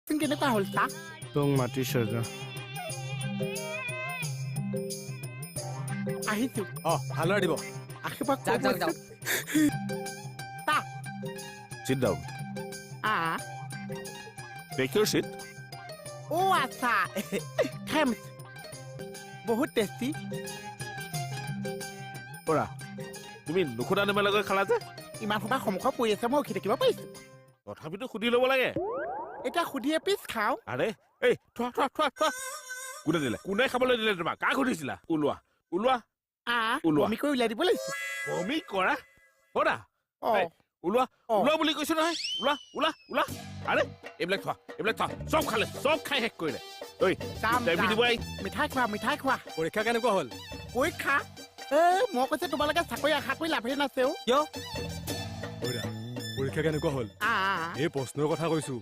কেনেকুৱা হ'ল তা তোক মাতিছে যা আহিছো ভালদৰে দিব আশীৰ্বাদ যাওক যাওক যাওক তা Sit down. Take your seat. আচ্ছা থেমছ বহুত টেষ্টি পৰা তুমি নুসুধা নেমেলাকৈ খালা যে ইমান সোপা সন্মুখত পৰি আছে মই উঠি থাকিব পাৰিছো তথাপিতো সুধি ল'ব লাগে এতিয়া সুধি এপিচ খাওঁ আৰে এই থোৱা থোৱা থোৱা থোৱা কোনে দিলে কোনে খাবলৈ দিলে তোমাক কাক সুধিছিলা ওলোৱা ওলোৱা ওলোৱা। বমি কৰি উলিয়াই দিব লাগিছে বমি কৰা পৰা অ ওলোৱা অ। ওলোৱা বুলি কৈছো নহয় ওলোৱা ওলোৱা ওলোৱা আৰে এইবিলাক থোৱা চব খালে চব খাই শেষ কৰিলে ঐ যাম, টাইম যাম। দিব আহি মিঠাই খোৱা পৰীক্ষা কেনেকুৱা হ'ল পৰীক্ষা মই কৈছে তোমালোকে চাকৰি আশা কৰি লাভেই নাছে কিয় পৰীক্ষা কেনেকুৱা হ'ল এই প্ৰশ্নৰ কথা কৈছো